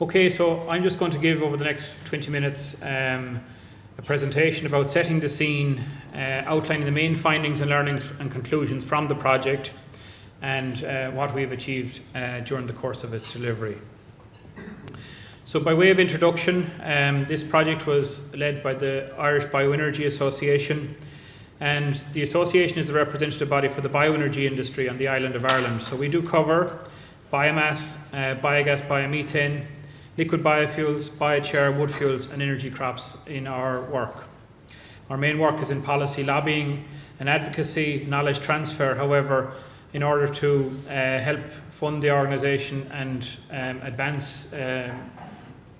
Okay, so I'm just going to give over the next 20 minutes a presentation about setting the scene, outlining the main findings and learnings and conclusions from the project and what we've achieved during the course of its delivery. So by way of introduction, this project was led by the Irish Bioenergy Association, and the association is the representative body for the bioenergy industry on the island of Ireland. So we do cover biomass, biogas, biomethane, liquid biofuels, biochar, wood fuels and energy crops in our work. Our main work is in policy lobbying and advocacy, knowledge transfer. However, in order to help fund the organisation and advance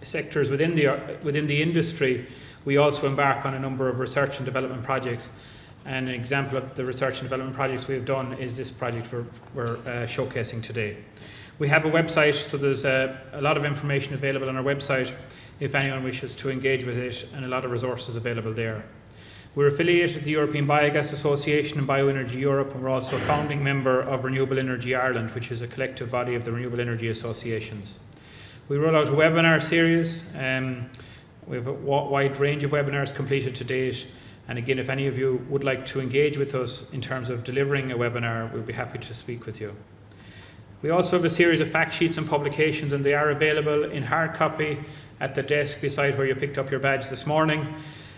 sectors within the industry, we also embark on a number of research and development projects. And an example of the research and development projects we have done is this project we're showcasing today. We have a website, so there's a lot of information available on our website if anyone wishes to engage with it, and a lot of resources available there. We're affiliated with the European Biogas Association and Bioenergy Europe, and we're also a founding member of Renewable Energy Ireland, which is a collective body of the renewable energy associations. We roll out a webinar series. We have a wide range of webinars completed to date, and again, if any of you would like to engage with us in terms of delivering a webinar, we'll be happy to speak with you. We also have a series of fact sheets and publications, and they are available in hard copy at the desk beside where you picked up your badge this morning.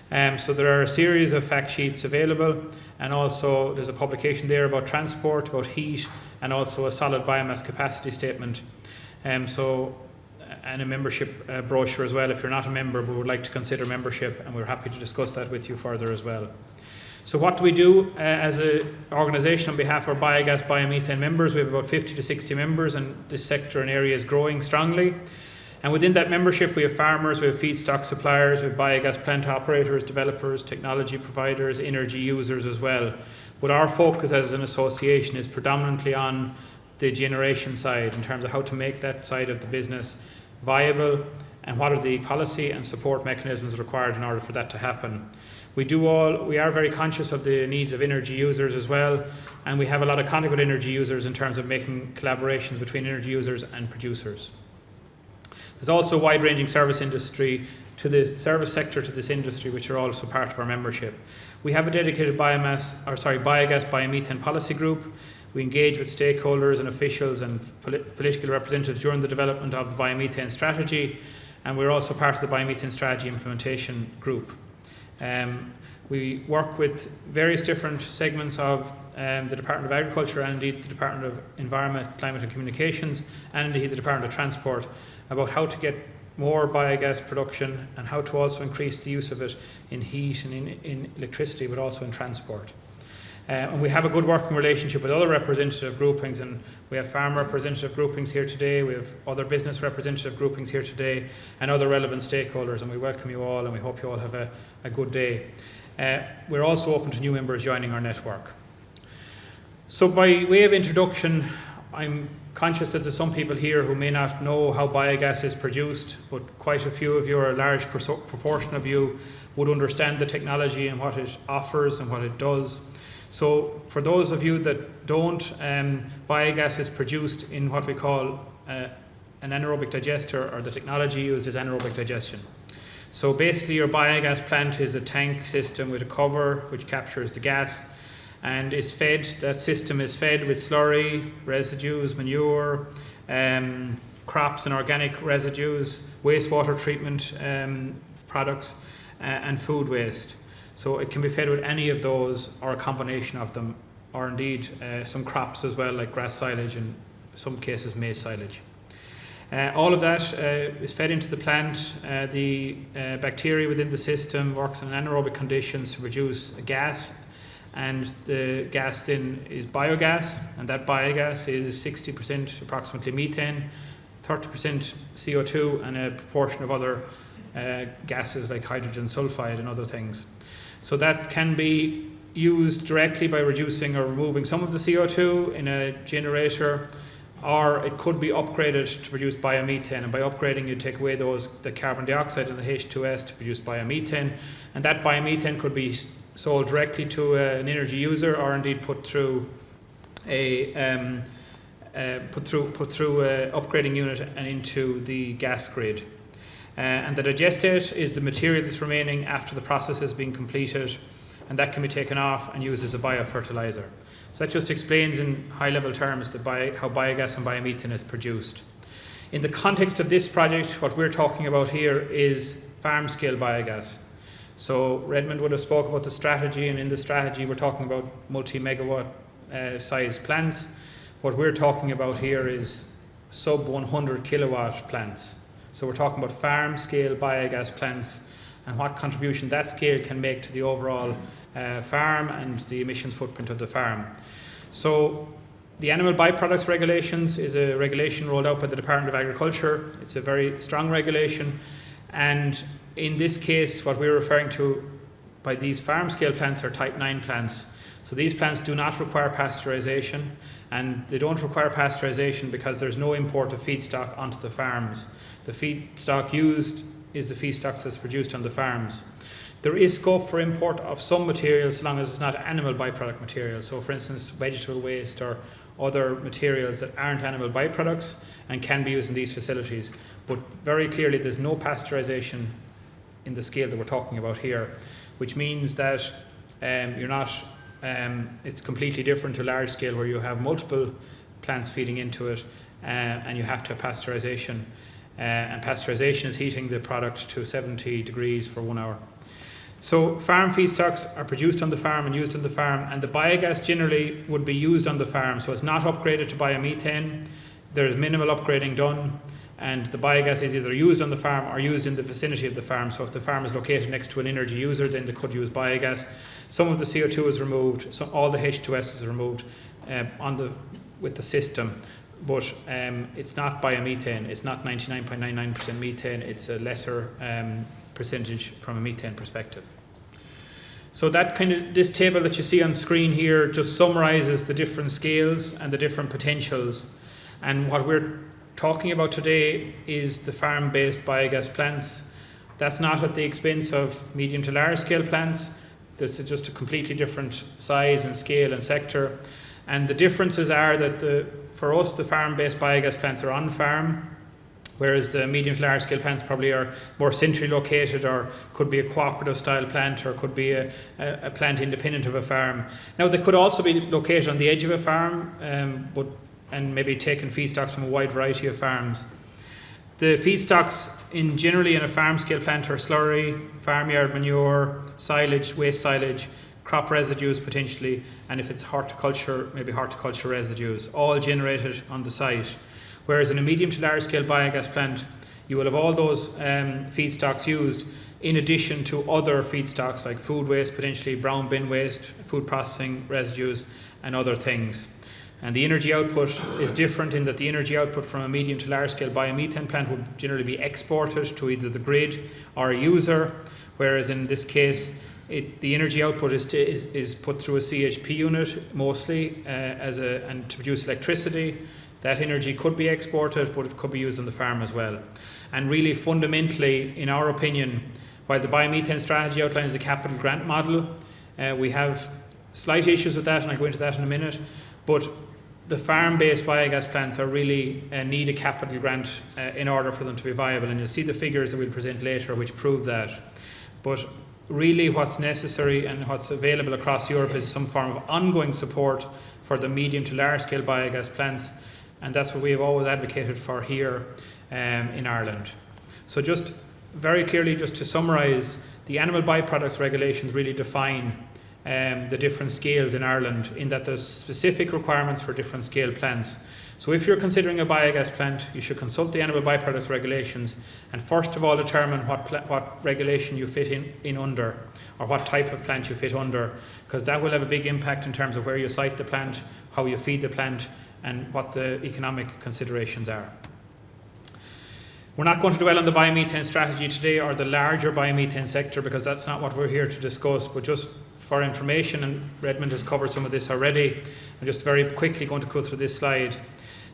So there are a series of fact sheets available, and also there's a publication there about transport, about heat, and also a solid biomass capacity statement. And a membership brochure as well if you're not a member but would like to consider membership, and we're happy to discuss that with you further as well. So what do we do as an organisation on behalf of our biogas, biomethane members? We have about 50 to 60 members, and this sector and area is growing strongly. And within that membership we have farmers, we have feedstock suppliers, we have biogas plant operators, developers, technology providers, energy users as well. But our focus as an association is predominantly on the generation side in terms of how to make that side of the business viable and what are the policy and support mechanisms required in order for that to happen. We are very conscious of the needs of energy users as well, and we have a lot of contact with energy users in terms of making collaborations between energy users and producers. There's also a wide-ranging service industry to the service sector to this industry, which are also part of our membership. We have a dedicated biogas, biomethane policy group. We engage with stakeholders and officials and political representatives during the development of the biomethane strategy, and we're also part of the biomethane strategy implementation group. We work with various different segments of the Department of Agriculture and indeed the Department of Environment, Climate and Communications, and indeed the Department of Transport about how to get more biogas production and how to also increase the use of it in heat and in electricity, but also in transport. And we have a good working relationship with other representative groupings, and we have farm representative groupings here today, we have other business representative groupings here today, and other relevant stakeholders, and we welcome you all and we hope you all have a good day. We're also open to new members joining our network. So by way of introduction, I'm conscious that there's some people here who may not know how biogas is produced, but quite a few of you, or a large proportion of you, would understand the technology and what it offers and what it does. So for those of you that don't, biogas is produced in what we call an anaerobic digester, or the technology used is anaerobic digestion. So basically your biogas plant is a tank system with a cover which captures the gas, and that system is fed with slurry, residues, manure, crops and organic residues, wastewater treatment products, and food waste. So it can be fed with any of those or a combination of them, or indeed some crops as well, like grass silage and in some cases maize silage. All of that is fed into the plant. The bacteria within the system works in anaerobic conditions to produce a gas, and the gas then is biogas, and that biogas is 60% approximately methane, 30% CO2, and a proportion of other gases like hydrogen sulfide and other things. So that can be used directly by reducing or removing some of the CO2 in a generator, or it could be upgraded to produce biomethane, and by upgrading you take away the carbon dioxide and the H2S to produce biomethane, and that biomethane could be sold directly to an energy user, or indeed put through a put through upgrading unit and into the gas grid. And the digestate is the material that's remaining after the process has been completed, and that can be taken off and used as a biofertilizer. So that just explains in high-level terms how biogas and biomethane is produced. In the context of this project, what we're talking about here is farm-scale biogas. So Redmond would have spoke about the strategy, and in the strategy we're talking about multi-megawatt size plants. What we're talking about here is sub 100 kilowatt plants. So we're talking about farm-scale biogas plants and what contribution that scale can make to the overall farm and the emissions footprint of the farm. So the Animal Byproducts Regulations is a regulation rolled out by the Department of Agriculture. It's a very strong regulation, and in this case what we're referring to by these farm scale plants are type 9 plants. So these plants do not require pasteurization, and they don't require pasteurization because there's no import of feedstock onto the farms. The feedstock used is the feedstocks that's produced on the farms. There is scope for import of some materials as long as it's not animal byproduct materials. So for instance, vegetable waste or other materials that aren't animal byproducts and can be used in these facilities. But very clearly there's no pasteurization in the scale that we're talking about here, which means that it's completely different to large scale where you have multiple plants feeding into it and you have to have pasteurization. And pasteurization is heating the product to 70 degrees for 1 hour. So farm feedstocks are produced on the farm and used on the farm, and the biogas generally would be used on the farm, so it's not upgraded to biomethane. There is minimal upgrading done, and the biogas is either used on the farm or used in the vicinity of the farm. So if the farm is located next to an energy user, then they could use biogas. Some of the CO2 is removed, so all the H2S is removed with the system, but it's not biomethane. It's not 99.99% methane. It's a lesser percentage from a methane perspective. So that this table that you see on screen here just summarizes the different scales and the different potentials. And what we're talking about today is the farm-based biogas plants. That's not at the expense of medium to large scale plants. This is just a completely different size and scale and sector. And the differences are that for us, the farm-based biogas plants are on farm, whereas the medium to large scale plants probably are more centrally located, or could be a cooperative style plant, or could be a plant independent of a farm. Now they could also be located on the edge of a farm, and maybe taking feedstocks from a wide variety of farms. The feedstocks generally in a farm scale plant are slurry, farmyard manure, silage, waste silage, crop residues potentially, and if it's horticulture, maybe horticulture residues, all generated on the site. Whereas in a medium to large scale biogas plant, you will have all those feedstocks used in addition to other feedstocks like food waste, potentially brown bin waste, food processing residues, and other things. And the energy output is different in that the energy output from a medium to large scale biomethane plant would generally be exported to either the grid or a user, whereas in this case, the energy output is put through a CHP unit mostly and to produce electricity. That energy could be exported, but it could be used on the farm as well. And really fundamentally, in our opinion, while the biomethane strategy outlines a capital grant model, we have slight issues with that, and I'll go into that in a minute, but the farm-based biogas plants are really need a capital grant in order for them to be viable, and you'll see the figures that we'll present later which prove that. But really what's necessary and what's available across Europe is some form of ongoing support for the medium to large scale biogas plants, and that's what we have always advocated for here in Ireland. So just very clearly, just to summarise, the Animal Byproducts Regulations really define the different scales in Ireland, in that there's specific requirements for different scale plants. So if you're considering a biogas plant, you should consult the Animal Byproducts Regulations and first of all determine what regulation you fit in under, or what type of plant you fit under, because that will have a big impact in terms of where you site the plant, how you feed the plant, and what the economic considerations are. We're not going to dwell on the biomethane strategy today or the larger biomethane sector, because that's not what we're here to discuss, but just for information, and Redmond has covered some of this already, I'm just very quickly going to go through this slide.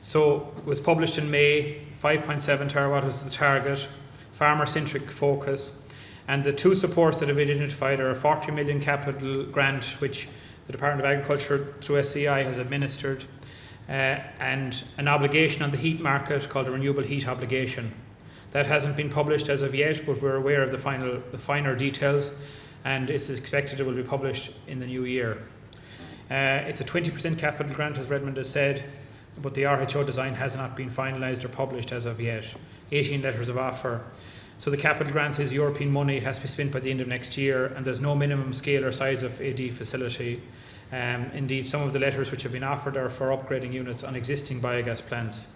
So it was published in May, 5.7 terawatt was the target, farmer-centric focus, and the two supports that have been identified are a 40 million capital grant, which the Department of Agriculture through SEI has administered, and an obligation on the heat market called the renewable heat obligation. That hasn't been published as of yet, but we're aware of the finer details, and it's expected it will be published in the new year. It's a 20% capital grant, as Redmond has said, but the RHO design has not been finalised or published as of yet. 18 letters of offer. So the capital grant is European money. It has to be spent by the end of next year, and there's no minimum scale or size of AD facility. Indeed, some of the letters which have been offered are for upgrading units on existing biogas plants.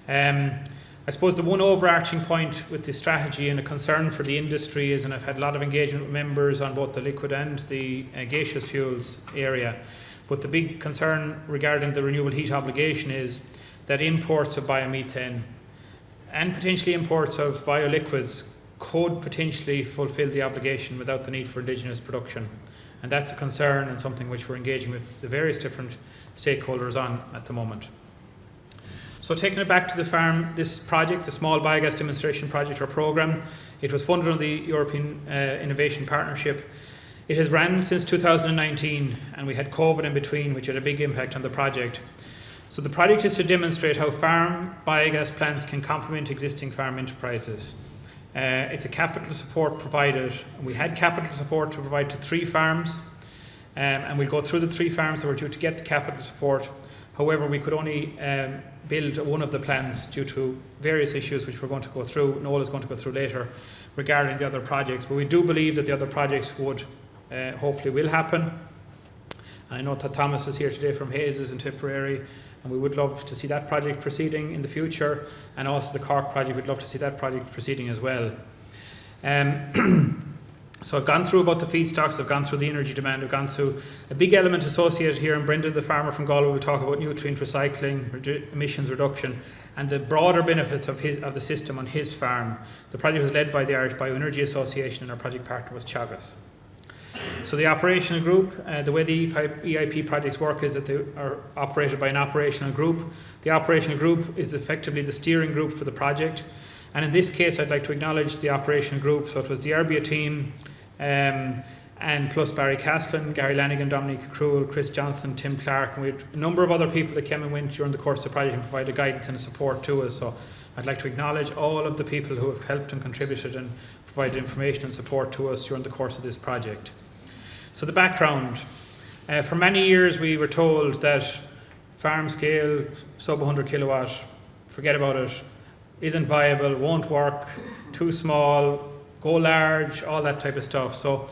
I suppose the one overarching point with the strategy and a concern for the industry is, and I've had a lot of engagement with members on both the liquid and the gaseous fuels area, but the big concern regarding the renewable heat obligation is that imports of biomethane and potentially imports of bioliquids could potentially fulfil the obligation without the need for indigenous production. And that's a concern and something which we're engaging with the various different stakeholders on at the moment. So taking it back to the farm, this project, the Small Biogas Demonstration Project or Programme, it was funded under the European Innovation Partnership. It has ran since 2019, and we had COVID in between, which had a big impact on the project. So the project is to demonstrate how farm biogas plants can complement existing farm enterprises. It's a capital support provided. We had capital support to provide to 3 farms, and we'll go through the 3 farms that were due to get the capital support. However, we could only build one of the plants due to various issues which we're going to go through. Noel is going to go through later regarding the other projects, but we do believe that the other projects would hopefully will happen. And I know that Thomas is here today from Hayes in Tipperary, and we would love to see that project proceeding in the future, and also the Cork project, we'd love to see that project proceeding as well. So I've gone through about the feedstocks, I've gone through the energy demand, I've gone through a big element associated here, and Brendan, the farmer from Galway, will talk about nutrient recycling, emissions reduction, and the broader benefits of the system on his farm. The project was led by the Irish Bioenergy Association, and our project partner was Teagasc. So the operational group, the way the EIP projects work is that they are operated by an operational group. The operational group is effectively the steering group for the project. And in this case, I'd like to acknowledge the operational group. So it was the IrBEA team, and plus Barry Caslin, Gary Lanigan, Dominique Cruel, Chris Johnson, Tim Clark, and we had a number of other people that came and went during the course of the project and provided guidance and support to us. So I'd like to acknowledge all of the people who have helped and contributed and provided information and support to us during the course of this project. So the background. For many years we were told that farm scale, sub 100 kilowatt, forget about it, isn't viable, won't work, too small, go large, all that type of stuff. So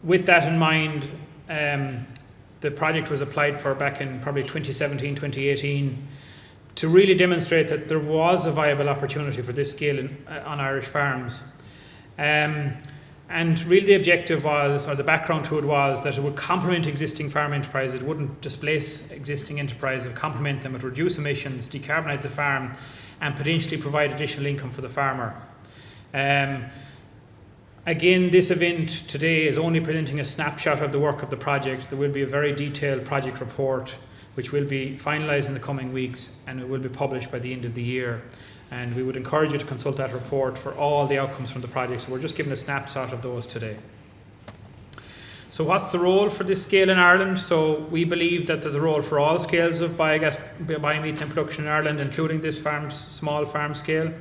with that in mind, the project was applied for back in probably 2017, 2018, to really demonstrate that there was a viable opportunity for this scale on Irish farms. And really the objective was, or the background to it was, that it would complement existing farm enterprises. It wouldn't displace existing enterprises, it would complement them, it would reduce emissions, decarbonise the farm, and potentially provide additional income for the farmer. Again, this event today is only presenting a snapshot of the work of the project. There will be a very detailed project report which will be finalised in the coming weeks, and it will be published by the end of the year. And we would encourage you to consult that report for all the outcomes from the project. So we're just giving a snapshot of those today. So what's the role for this scale in Ireland? So we believe that there's a role for all scales of biomethane production in Ireland, including this small farm scale.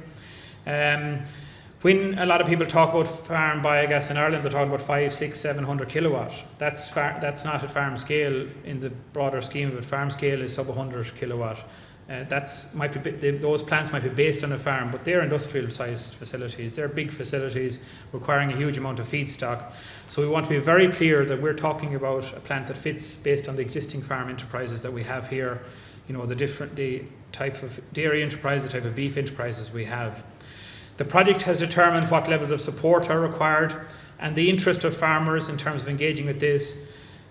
When a lot of people talk about farm biogas in Ireland, they're talking about 500, 600, 700 kilowatt. That's not at farm scale in the broader scheme of it. Farm scale is sub 100 kilowatt. Those plants might be based on a farm, but they're industrial-sized facilities. They're big facilities requiring a huge amount of feedstock. So we want to be very clear that we're talking about a plant that fits based on the existing farm enterprises that we have here. You know, the type of dairy enterprise, the type of beef enterprises we have. The project has determined what levels of support are required, and the interest of farmers in terms of engaging with this,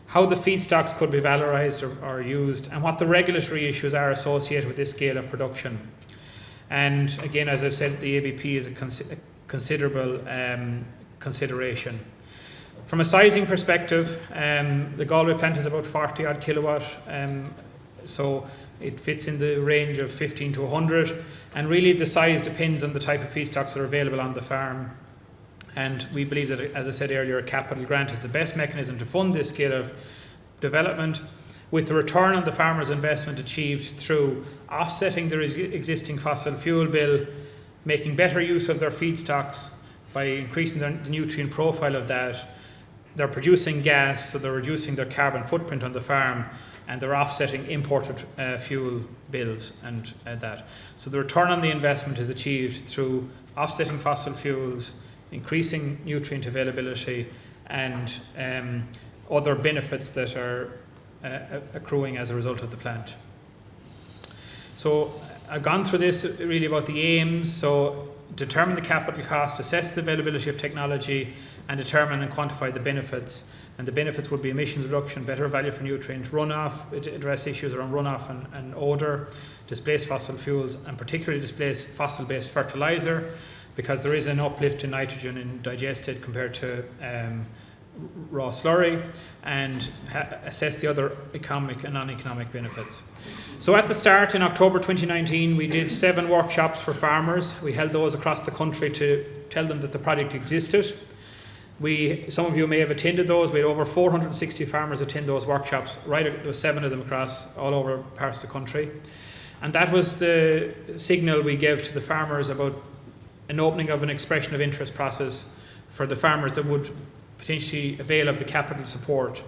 how the feedstocks could be valorised or used, and what the regulatory issues are associated with this scale of production. And again, as I've said, the ABP is a considerable consideration. From a sizing perspective, the Galway plant is about 40 odd kilowatt, so it fits in the range of 15 to 100, and really the size depends on the type of feedstocks that are available on the farm. And we believe that, as I said earlier, a capital grant is the best mechanism to fund this scale of development. with the return on the farmer's investment achieved through offsetting their existing fossil fuel bill, making better use of their feedstocks by increasing the nutrient profile of that. They're producing gas, so they're reducing their carbon footprint on the farm, and they're offsetting imported fuel bills and that. So the return on the investment is achieved through offsetting fossil fuels, increasing nutrient availability, and other benefits that are accruing as a result of the plant. So I've gone through this really about the aims. So determine the capital cost, assess the availability of technology, and determine and quantify the benefits. And the benefits would be emissions reduction, better value for nutrient, runoff, address issues around runoff and odour, displace fossil fuels, and particularly displace fossil-based fertiliser, because there is an uplift in nitrogen in digested compared to raw slurry, and assess the other economic and non-economic benefits. So at the start, in October 2019, we did 7 workshops for farmers. We held those across the country to tell them that the project existed. Some of you may have attended those. We had over 460 farmers attend those workshops, there were 7 of them across all over parts of the country. And that was the signal we gave to the farmers about an opening of an expression of interest process for the farmers that would potentially avail of the capital support.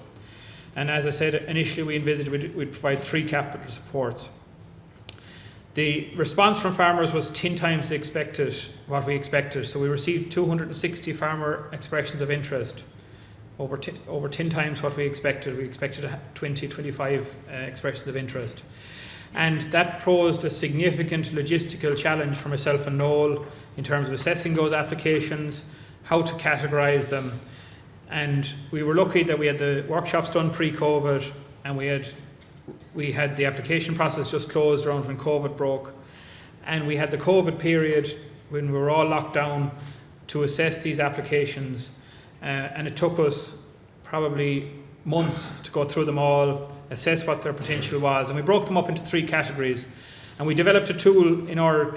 And as I said, initially we envisaged we'd provide 3 capital supports. The response from farmers was 10 times what we expected. So we received 260 farmer expressions of interest, over 10 times what we expected. We expected 20, 25 expressions of interest. And that posed a significant logistical challenge for myself and Noel in terms of assessing those applications, how to categorise them. And we were lucky that we had the workshops done pre-COVID, and we had the application process just closed around when COVID broke. And we had the COVID period when we were all locked down to assess these applications. And it took us probably months to go through them all, assess what their potential was. And we broke them up into 3 categories. And we developed a tool in order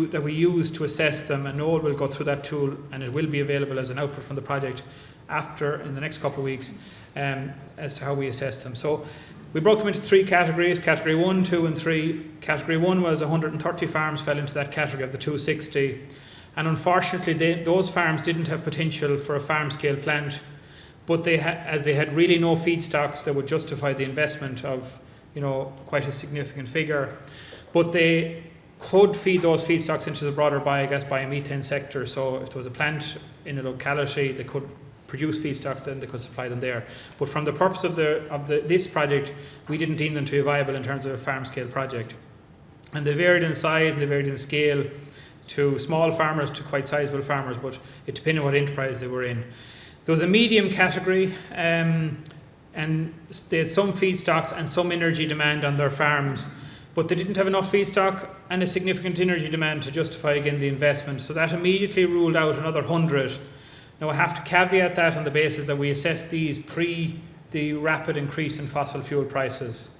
that we use to assess them. And Noel will go through that tool, and it will be available as an output from the project in the next couple of weeks, as to how we assess them. So we broke them into 3 categories, category 1, 2 and 3. Category 1 was 130 farms fell into that category of the 260. And unfortunately, those farms didn't have potential for a farm scale plant, but as they had really no feedstocks that would justify the investment of quite a significant figure. But they could feed those feedstocks into the broader biogas, biomethane sector. So if there was a plant in a locality, they could produce feedstocks, then they could supply them there. But from the purpose of this project, we didn't deem them to be viable in terms of a farm scale project. And they varied in size and they varied in scale to small farmers to quite sizable farmers, but it depended on what enterprise they were in. There was a medium category, and they had some feedstocks and some energy demand on their farms, but they didn't have enough feedstock and a significant energy demand to justify again the investment. So that immediately ruled out another 100. Now I have to caveat that on the basis that we assessed these pre the rapid increase in fossil fuel prices.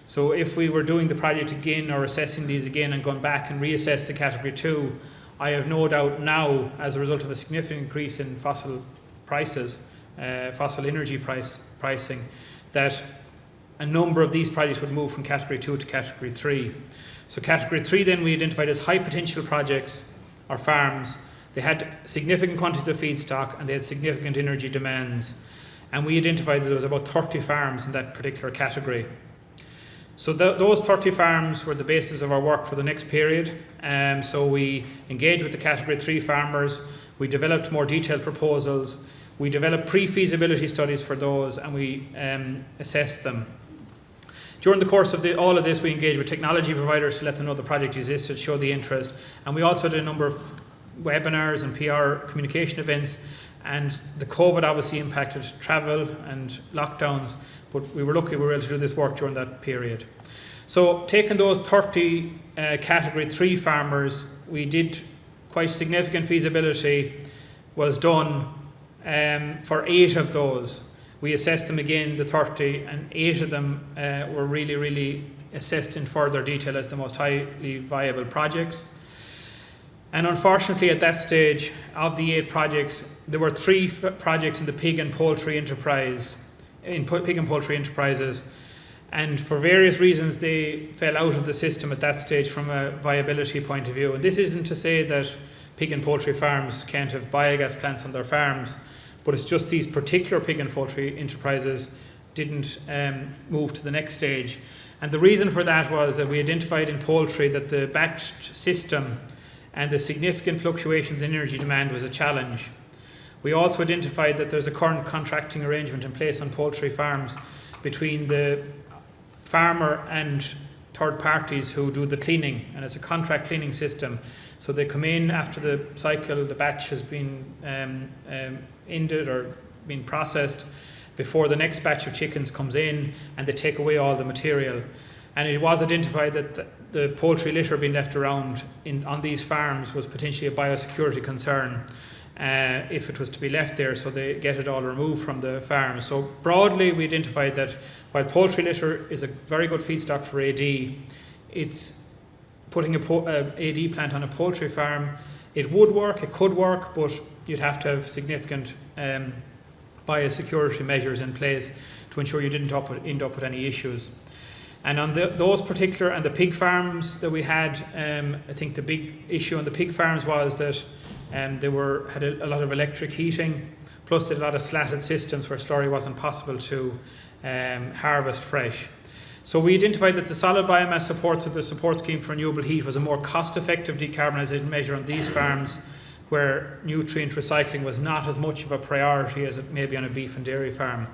So if we were doing the project again or assessing these again and going back and reassess the category 2, I have no doubt now, as a result of a significant increase in fossil prices, fossil energy pricing, that a number of these projects would move from category 2 to category 3. So category 3 then we identified as high potential projects or farms. They had significant quantities of feedstock and they had significant energy demands. And we identified that there was about 30 farms in that particular category. So those 30 farms were the basis of our work for the next period. So we engaged with the category 3 farmers. We developed more detailed proposals. We developed pre-feasibility studies for those, and we assessed them. During the course of all of this, we engaged with technology providers to let them know the project existed, show the interest. And we also did a number of webinars and PR communication events. And the COVID obviously impacted travel and lockdowns, but we were lucky we were able to do this work during that period. So taking those 30 category 3 farmers, we did quite significant feasibility was done for 8 of those. We assessed them again, the 30, and 8 of them were really assessed in further detail as the most highly viable projects. And unfortunately at that stage of the 8 projects, there were 3 projects in the pig and poultry enterprises, And for various reasons, they fell out of the system at that stage from a viability point of view. And this isn't to say that pig and poultry farms can't have biogas plants on their farms, but it's just these particular pig and poultry enterprises didn't move to the next stage. And the reason for that was that we identified in poultry that the batched system and the significant fluctuations in energy demand was a challenge. We also identified that there's a current contracting arrangement in place on poultry farms between the farmer and third parties who do the cleaning, and it's a contract cleaning system. So they come in after the cycle, the batch has been ended or been processed, before the next batch of chickens comes in, and they take away all the material. And it was identified that the poultry litter being left around on these farms was potentially a biosecurity concern if it was to be left there, so they get it all removed from the farm. So broadly, we identified that while poultry litter is a very good feedstock for AD, it's putting a AD plant on a poultry farm. It would work, it could work, but you'd have to have significant biosecurity measures in place to ensure you didn't end up with any issues. And on those particular, and the pig farms that we had, I think the big issue on the pig farms was that they had a lot of electric heating, plus a lot of slatted systems where slurry wasn't possible to harvest fresh. So we identified that the solid biomass support of the support scheme for renewable heat was a more cost-effective decarbonisation measure on these farms, where nutrient recycling was not as much of a priority as it may be on a beef and dairy farm.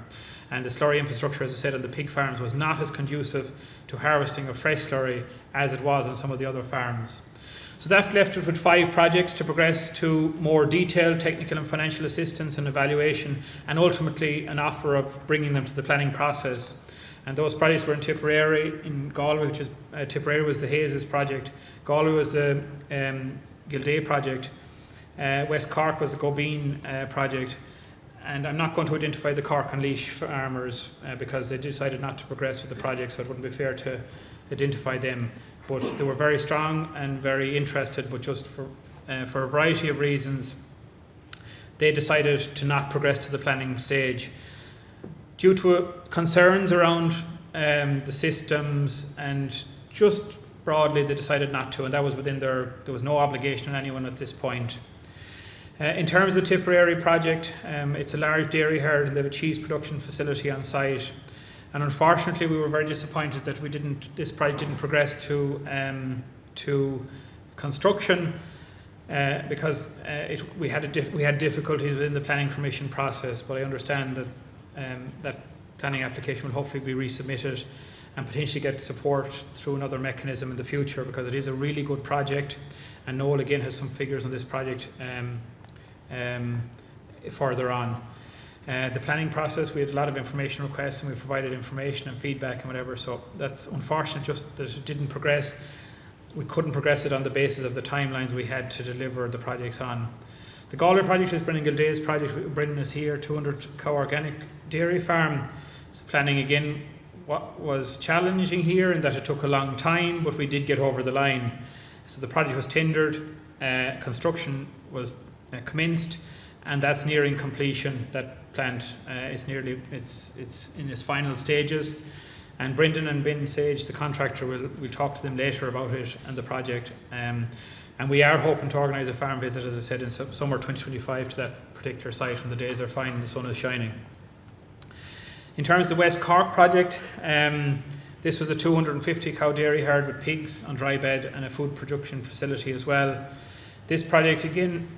And the slurry infrastructure, as I said, on the pig farms was not as conducive to harvesting of fresh slurry as it was on some of the other farms. So that left us with 5 projects to progress to more detailed technical and financial assistance and evaluation, and ultimately an offer of bringing them to the planning process. And those projects were in Tipperary, in Galway, which is Tipperary was the Hayes' project, Galway was the Gilday project, West Cork was the Gobeen project, and I'm not going to identify the Cork and Laois farmers because they decided not to progress with the project, so it wouldn't be fair to identify them. But they were very strong and very interested, but just for a variety of reasons, they decided to not progress to the planning stage. Due to concerns around the systems and just broadly, they decided not to, and that was there was no obligation on anyone at this point. In terms of the Tipperary project, it's a large dairy herd and they have a cheese production facility on site. And unfortunately, we were very disappointed that this project didn't progress to construction because we had difficulties within the planning permission process. But I understand that that planning application will hopefully be resubmitted and potentially get support through another mechanism in the future, because it is a really good project. And Noel again has some figures on this project further on. The planning process, we had a lot of information requests and we provided information and feedback and whatever, so that's unfortunate just that it didn't progress. We couldn't progress it on the basis of the timelines we had to deliver the projects on. The Galway project is Brendan Gilday's project. Brendan is here, 200 cow organic dairy farm. So planning again, what was challenging here in that it took a long time, but we did get over the line. So the project was tendered, construction was commenced, and that's nearing completion. That plant is it's in its final stages. And Brendan and Ben Sage, the contractor, we'll talk to them later about it and the project. And we are hoping to organise a farm visit, as I said, in summer 2025 to that particular site when the days are fine and the sun is shining. In terms of the West Cork project, this was a 250 cow dairy herd with pigs on dry bed and a food production facility as well. This project, again,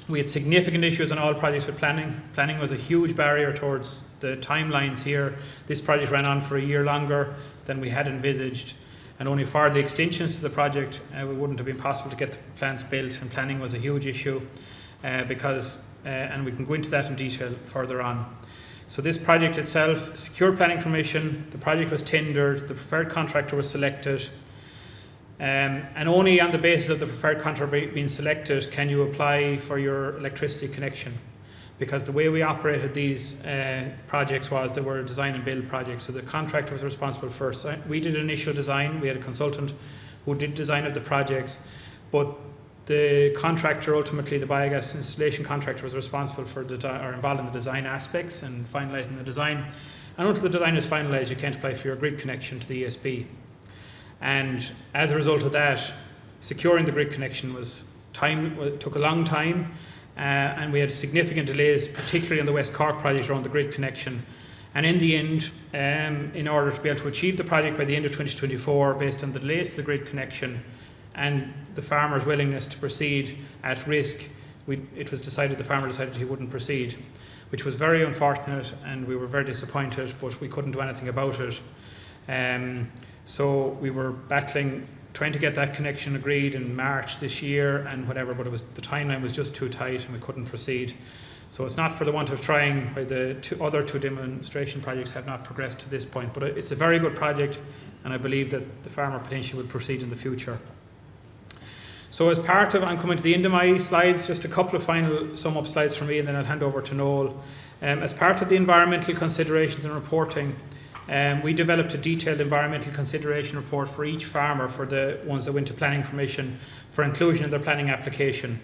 we had significant issues on all projects with planning. Planning was a huge barrier towards the timelines here. This project ran on for a year longer than we had envisaged, and only for the extensions to the project it wouldn't have been possible to get the plants built, and planning was a huge issue because, and we can go into that in detail further on. So this project itself, secured planning permission, the project was tendered, the preferred contractor was selected, and only on the basis of the preferred contractor being selected can you apply for your electricity connection. Because the way we operated these projects was they were design and build projects, so the contractor was responsible first. We did initial design, we had a consultant who did design of the projects, but the contractor, ultimately the biogas installation contractor, was responsible for or involved in the design aspects and finalising the design. And until the design is finalised, you can't apply for your grid connection to the ESB. And as a result of that, securing the grid connection took a long time, and we had significant delays, particularly on the West Cork project around the grid connection. And in the end, in order to be able to achieve the project by the end of 2024, based on the delays to the grid connection and the farmer's willingness to proceed at risk, the farmer decided he wouldn't proceed, which was very unfortunate, and we were very disappointed, but we couldn't do anything about it. So we were battling, trying to get that connection agreed in March this year and whatever, but the timeline was just too tight and we couldn't proceed. So it's not for the want of trying why the other two demonstration projects have not progressed to this point, but it's a very good project, and I believe that the farmer potentially will proceed in the future. So as part of, I'm coming to the end of my slides, just a couple of final sum-up slides from me, and then I'll hand over to Noel. As part of the environmental considerations and reporting, we developed a detailed environmental consideration report for each farmer for the ones that went to planning permission for inclusion in their planning application.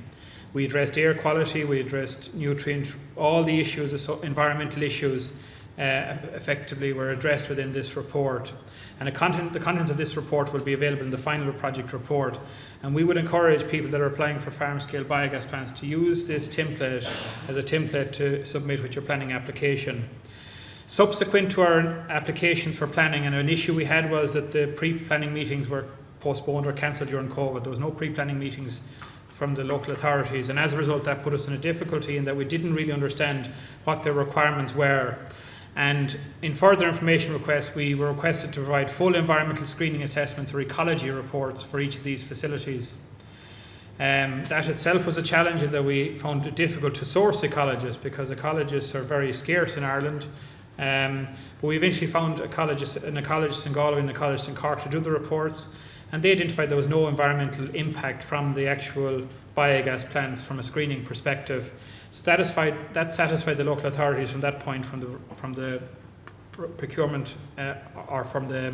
We addressed air quality, we addressed nutrient, all the issues, environmental issues effectively were addressed within this report. And the contents of this report will be available in the final project report. And we would encourage people that are applying for farm-scale biogas plants to use this template as a template to submit with your planning application. Subsequent to our applications for planning, and an issue we had was that the pre-planning meetings were postponed or cancelled during COVID. There was no pre-planning meetings from the local authorities, and as a result that put us in a difficulty in that we didn't really understand what their requirements were. And in further information requests, we were requested to provide full environmental screening assessments or ecology reports for each of these facilities. That itself was a challenge in that we found it difficult to source ecologists because ecologists are very scarce in Ireland. But we eventually found an ecologist in Galway and an ecologist in Cork to do the reports, and they identified there was no environmental impact from the actual biogas plants from a screening perspective. So that satisfied the local authorities from that point, from the procurement or from the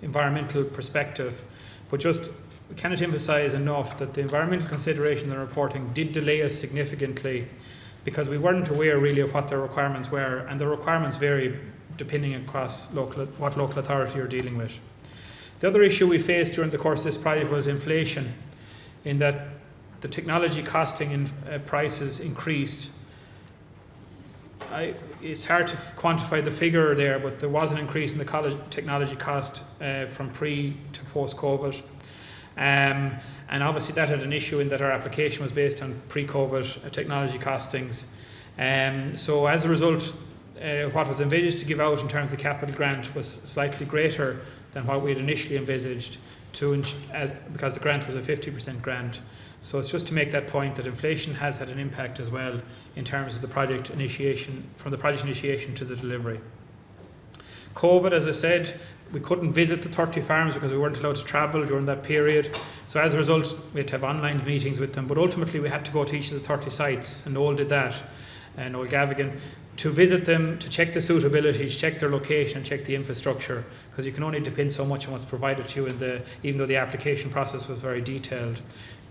environmental perspective. But just we cannot emphasise enough that the environmental consideration and reporting did delay us significantly because we weren't aware really of what their requirements were, and the requirements vary depending across what local authority you're dealing with. The other issue we faced during the course of this project was inflation, in that the technology costing and prices increased. It's hard to quantify the figure there, but there was an increase in the technology cost from pre to post-COVID. And obviously that had an issue in that our application was based on pre-COVID technology costings. So as a result, what was envisaged to give out in terms of capital grant was slightly greater than what we had initially envisaged, because the grant was a 50% grant. So it's just to make that point that inflation has had an impact as well in terms of the project initiation, from the project initiation to the delivery. COVID, as I said, we couldn't visit the 30 farms because we weren't allowed to travel during that period. So as a result, we had to have online meetings with them. But ultimately, we had to go to each of the 30 sites, and Noel did that, and Noel Gavigan, to visit them, to check the suitability, to check their location, check the infrastructure, because you can only depend so much on what's provided to you even though the application process was very detailed.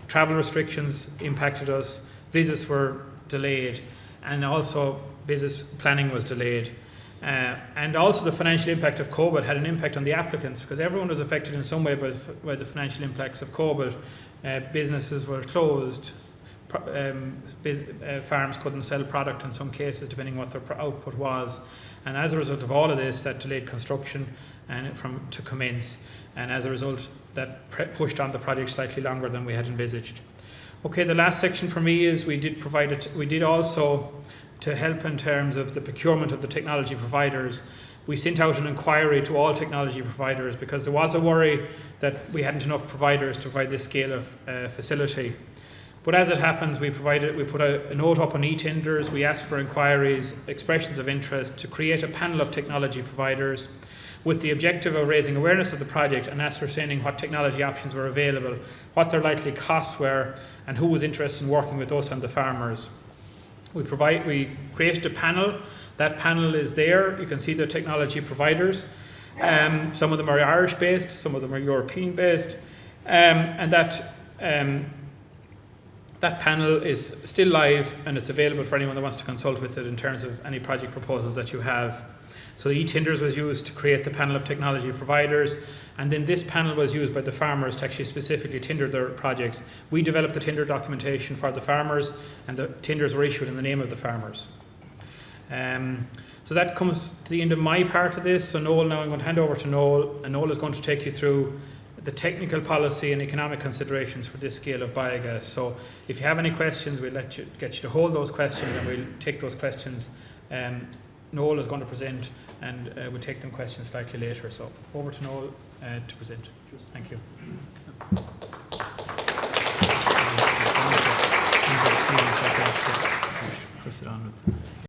Travel restrictions impacted us, visits were delayed, and also business planning was delayed. And also the financial impact of COVID had an impact on the applicants, because everyone was affected in some way by the financial impacts of COVID. Businesses were closed, farms couldn't sell product in some cases depending what their output was, and as a result of all of this, that delayed construction to commence, and as a result that pushed on the project slightly longer than we had envisaged. Okay, the last section for me is we did also, to help in terms of the procurement of the technology providers, we sent out an inquiry to all technology providers because there was a worry that we hadn't enough providers to provide this scale of facility. But as it happens, we put a note up on e-tenders, we asked for inquiries, expressions of interest to create a panel of technology providers with the objective of raising awareness of the project and ascertaining what technology options were available, what their likely costs were, and who was interested in working with us and the farmers. We created a panel. That panel is there. You can see the technology providers. Some of them are Irish-based, some of them are European-based, and that panel is still live, and it's available for anyone that wants to consult with it in terms of any project proposals that you have. So e-tenders was used to create the panel of technology providers, and then this panel was used by the farmers to actually specifically tender their projects. We developed the tender documentation for the farmers, and the tenders were issued in the name of the farmers. So that comes to the end of my part of this. So Noel, now I'm going to hand over to Noel, and Noel is going to take you through the technical policy and economic considerations for this scale of biogas. So if you have any questions, we'll get you to hold those questions, and we'll take those questions. Noel is going to present, and we'll take them questions slightly later. So over to Noel to present. Thank you. Press it on with